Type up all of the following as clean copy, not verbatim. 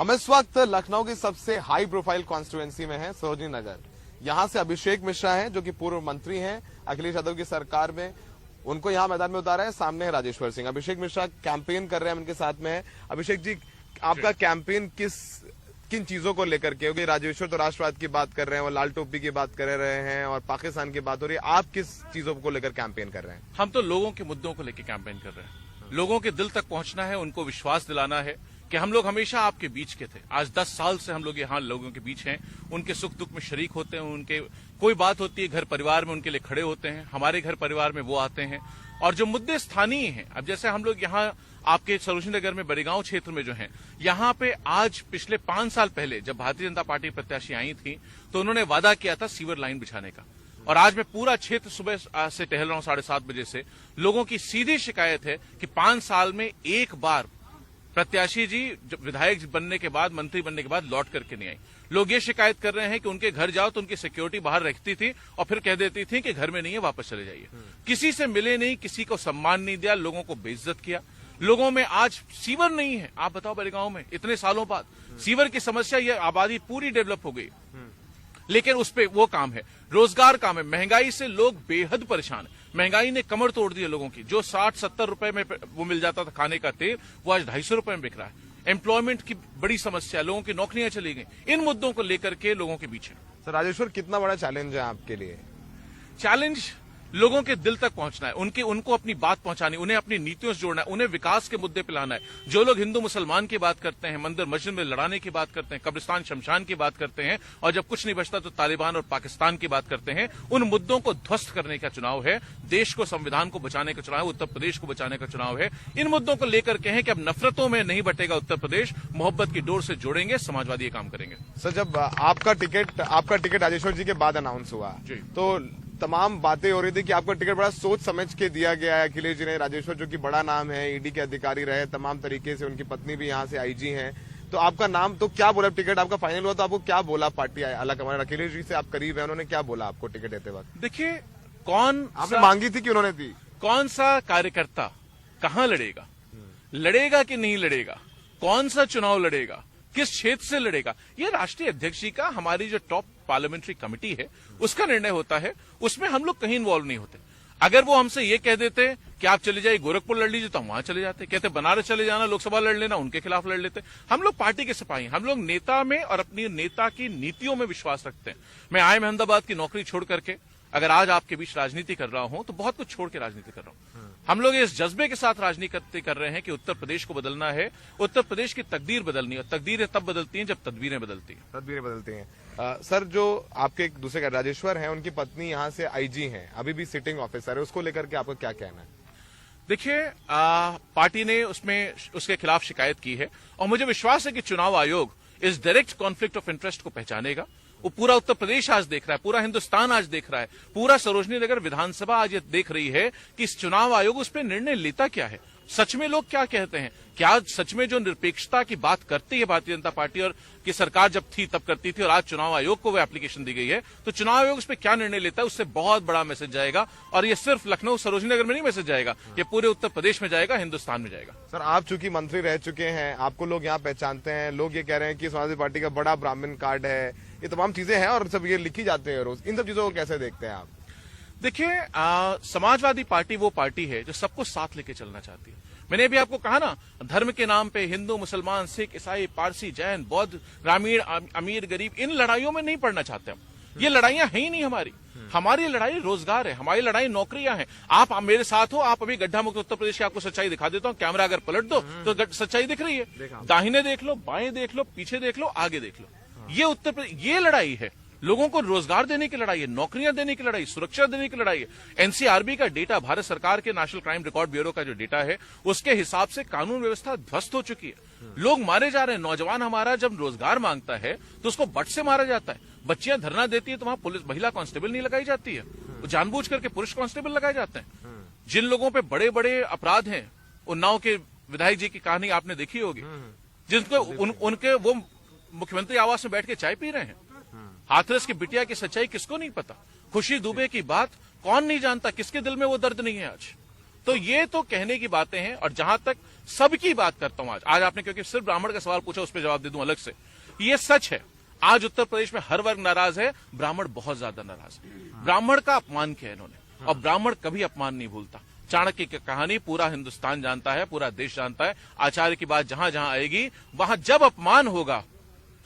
हम इस वक्त लखनऊ की सबसे हाई प्रोफाइल कॉन्स्टिट्यूएंसी में हैं, सरोजनी नगर। यहां से अभिषेक मिश्रा हैं जो कि पूर्व मंत्री हैं अखिलेश यादव की सरकार में। उनको यहां मैदान में उतारा है। सामने है राजेश्वर सिंह। अभिषेक मिश्रा कैंपेन कर रहे हैं, उनके साथ में है। अभिषेक जी, आपका कैंपेन किन चीजों को लेकर के? क्योंकि राजेश्वर तो राष्ट्रवाद की बात कर रहे हैं, वो लाल टोपी की बात कर रहे हैं और पाकिस्तान की बात हो रही है। आप किस चीजों को लेकर कैंपेन कर रहे हैं? हम तो लोगों के मुद्दों को लेकर कैंपेन कर रहे हैं। लोगों के दिल तक पहुंचना है, उनको विश्वास दिलाना है कि हम लोग हमेशा आपके बीच के थे। आज 10 साल से हम लोग यहाँ लोगों के बीच हैं, उनके सुख दुख में शरीक होते हैं। उनके कोई बात होती है घर परिवार में, उनके लिए खड़े होते हैं। हमारे घर परिवार में वो आते हैं और जो मुद्दे स्थानीय हैं, अब जैसे हम लोग यहाँ आपके सरोजनी नगर में बड़ेगांव क्षेत्र में जो है, यहाँ पे आज पिछले 5 साल पहले जब भारतीय जनता पार्टी प्रत्याशी आई थी तो उन्होंने वादा किया था सीवर लाइन बिछाने का। और आज मैं पूरा क्षेत्र सुबह से टहल रहा हूं 7:30 बजे से। लोगों की सीधी शिकायत है कि 5 साल में एक बार प्रत्याशी जी विधायक बनने के बाद, मंत्री बनने के बाद लौट करके नहीं आई। लोग ये शिकायत कर रहे हैं कि उनके घर जाओ तो उनकी सिक्योरिटी बाहर रखती थी और फिर कह देती थी कि घर में नहीं है, वापस चले जाइए। किसी से मिले नहीं, किसी को सम्मान नहीं दिया, लोगों को बेइज्जत किया। लोगों में आज सीवर नहीं है। आप बताओ, बड़ेगांव में इतने सालों बाद सीवर की समस्या, ये आबादी पूरी डेवलप हो गई, लेकिन उस पे वो काम है। रोजगार काम है। महंगाई से लोग बेहद परेशान है। महंगाई ने कमर तोड़ दी है लोगों की। जो 60-70 रुपए में वो मिल जाता था खाने का तेल, वो आज 250 रुपए में बिक रहा है। एम्प्लॉयमेंट की बड़ी समस्या, लोगों की नौकरियां चली गई। इन मुद्दों को लेकर के लोगों के बीच है। सर राजेश्वर, कितना बड़ा चैलेंज है आपके लिए? चैलेंज लोगों के दिल तक पहुंचना है, उनको अपनी बात पहुंचानी, उन्हें अपनी नीतियों से जोड़ना है, उन्हें विकास के मुद्दे पे लाना है। जो लोग हिंदू मुसलमान की बात करते हैं, मंदिर मस्जिद में लड़ाने की बात करते हैं, कब्रिस्तान शमशान की बात करते हैं, और जब कुछ नहीं बचता तो तालिबान और पाकिस्तान की बात करते हैं, उन मुद्दों को ध्वस्त करने का चुनाव है। देश को, संविधान को बचाने का चुनाव है। उत्तर प्रदेश को बचाने का चुनाव है। इन मुद्दों को लेकर के है कि अब नफरतों में नहीं बटेगा उत्तर प्रदेश, मोहब्बत की डोर से जोड़ेंगे, समाजवादी काम करेंगे। सर, जब आपका टिकट राजेश्वर जी के बाद अनाउंस हुआ तो तमाम बातें हो रही थी कि आपका टिकट बड़ा सोच समझ के दिया गया है अखिलेश जी ने। राजेश्वर जो कि बड़ा नाम है, ईडी के अधिकारी रहे तमाम तरीके से, उनकी पत्नी भी यहाँ से आईजी हैं, तो आपका नाम तो क्या बोला? टिकट आपका फाइनल हुआ तो आपको क्या बोला पार्टी अलग? हमारे अखिलेश जी से आप करीब है, उन्होंने क्या बोला आपको टिकट देते वक्त? देखिए, कौन आपने मांगी थी कि उन्होंने दी? कौन सा कार्यकर्ता कहां लड़ेगा, लड़ेगा कि नहीं लड़ेगा, कौन सा चुनाव लड़ेगा, किस क्षेत्र से लड़ेगा, ये राष्ट्रीय अध्यक्ष जी का, हमारी जो टॉप पार्लियामेंट्री कमेटी है उसका निर्णय होता है। उसमें हम लोग कहीं इन्वॉल्व नहीं होते। अगर वो हमसे ये कह देते कि आप चले जाइए गोरखपुर लड़ लीजिए, तो हम वहां चले जाते। कहते बनारस चले जाना, लोकसभा लड़ लेना, उनके खिलाफ लड़ लेते। हम लोग पार्टी के सिपाही, हम लोग नेता में और अपनी नेता की नीतियों में विश्वास रखते हैं। मैं IIM अहमदाबाद की नौकरी छोड़ करके अगर आज आपके बीच राजनीति कर रहा हूं तो बहुत कुछ छोड़ के राजनीति कर रहा हूं। हम लोग इस जज्बे के साथ राजनीति कर रहे हैं कि उत्तर प्रदेश को बदलना है, उत्तर प्रदेश की तकदीर बदलनी है। तकदीरें तब बदलती हैं जब तदबीरें बदलती हैं। तदबीरें बदलती हैं। सर, जो आपके एक दूसरे राजेश्वर हैं, उनकी पत्नी यहाँ से आईजी हैं, अभी भी सिटिंग ऑफिसर है, उसको लेकर के आपको क्या कहना है? देखिए, पार्टी ने उसके खिलाफ शिकायत की है और मुझे विश्वास है कि चुनाव आयोग इस डायरेक्ट कॉन्फ्लिक्ट ऑफ इंटरेस्ट को पहचानेगा। वो पूरा उत्तर प्रदेश आज देख रहा है, पूरा हिंदुस्तान आज देख रहा है, पूरा सरोजनी नगर विधानसभा आज ये देख रही है कि इस चुनाव आयोग उस पर निर्णय लेता क्या है। सच में लोग क्या कहते हैं? क्या सच में जो निरपेक्षता की बात करती है भारतीय जनता पार्टी और की सरकार जब थी तब करती थी, और आज चुनाव आयोग को वो एप्लीकेशन दी गई है, तो चुनाव आयोग उस पर क्या निर्णय लेता है, उससे बहुत बड़ा मैसेज जाएगा। और ये सिर्फ लखनऊ सरोजनी नगर में नहीं मैसेज जाएगा, ये पूरे उत्तर प्रदेश में जाएगा, हिंदुस्तान में जाएगा। सर, आप चूंकि मंत्री रह चुके हैं, आपको लोग यहाँ पहचानते हैं। लोग ये कह रहे हैं कि समाजवादी पार्टी का बड़ा ब्राह्मण कार्ड है, ये तमाम चीजें हैं और सब ये लिखी जाते हैं रोज। इन सब चीजों को कैसे देखते हैं आप? देखिए, समाजवादी पार्टी वो पार्टी है जो सबको साथ लेके चलना चाहती है। मैंने भी आपको कहा ना, धर्म के नाम पे हिंदू, मुसलमान, सिख, ईसाई, पारसी, जैन, बौद्ध, ग्रामीण, अमीर, गरीब, इन लड़ाइयों में नहीं पड़ना चाहते हम। ये लड़ाइयां हैं ही नहीं हमारी। हमारी लड़ाई रोजगार है, हमारी लड़ाई नौकरियां हैं। आप मेरे साथ हो, आप अभी गड्ढा मुक्त उत्तर प्रदेश की आपको सच्चाई दिखा देता हूं। कैमरा अगर पलट दो तो सच्चाई दिख रही है। दाहिने देख लो, बाएं देख लो, पीछे देख लो, आगे देख लो। ये उत्तर प्रदेश, ये लड़ाई है। लोगों को रोजगार देने की लड़ाई है, नौकरियां देने की लड़ाई, सुरक्षा देने की लड़ाई है। एनसीआरबी का डेटा, भारत सरकार के नेशनल क्राइम रिकॉर्ड ब्यूरो का जो डेटा है, उसके हिसाब से कानून व्यवस्था ध्वस्त हो चुकी है। लोग मारे जा रहे हैं। नौजवान हमारा जब रोजगार मांगता है तो उसको बट से मारा जाता है। बच्चियां धरना देती है तो वहां पुलिस, महिला कांस्टेबल नहीं लगाई जाती है, जानबूझ करके पुरुष कांस्टेबल लगाए जाते हैं। जिन लोगों पे बड़े बड़े अपराध हैं, उन्नाव के विधायक जी की कहानी आपने देखी होगी, जिनको उनके वो मुख्यमंत्री आवास में बैठ के चाय पी रहे हैं। हाथरस की बिटिया की सच्चाई किसको नहीं पता? खुशी दुबे की बात कौन नहीं जानता? किसके दिल में वो दर्द नहीं है आज? तो ये तो कहने की बातें हैं। और जहां तक सबकी बात करता हूं, आज आपने क्योंकि सिर्फ ब्राह्मण का सवाल पूछा, उस पर जवाब दे दूं अलग से। ये सच है, आज उत्तर प्रदेश में हर वर्ग नाराज है, ब्राह्मण बहुत ज्यादा नाराज है। ब्राह्मण का अपमान किया इन्होंने, और ब्राह्मण कभी अपमान नहीं भूलता। चाणक्य की कहानी पूरा हिंदुस्तान जानता है, पूरा देश जानता है। आचार्य की बात जहां जहां आएगी, वहां जब अपमान होगा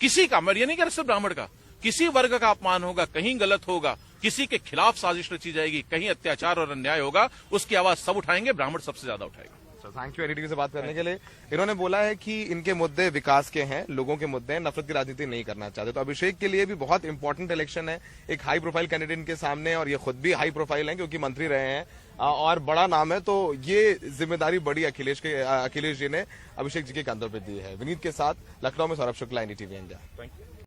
किसी का, मैं ये नहीं कह रहा सिर्फ ब्राह्मण का, किसी वर्ग का अपमान होगा, कहीं गलत होगा, किसी के खिलाफ साजिश रची जाएगी, कहीं अत्याचार और अन्याय होगा, उसकी आवाज सब उठाएंगे, ब्राह्मण सबसे ज्यादा उठाएगा। थैंक यू एनडीटीवी से बात करने के लिए। इन्होंने बोला है कि इनके मुद्दे विकास के हैं, लोगों के मुद्दे हैं, नफरत की राजनीति नहीं करना चाहते। तो अभिषेक के लिए भी बहुत इंपॉर्टेंट इलेक्शन है, एक हाई प्रोफाइल कैंडिडेट इनके सामने, और ये खुद भी हाई प्रोफाइल है क्योंकि मंत्री रहे हैं और बड़ा नाम है। तो ये जिम्मेदारी बड़ी अखिलेश जी ने अभिषेक जी के कंधों पर दी है। विनीत के साथ लखनऊ में सौरभ शुक्ला, एनडीटीवी इंडिया।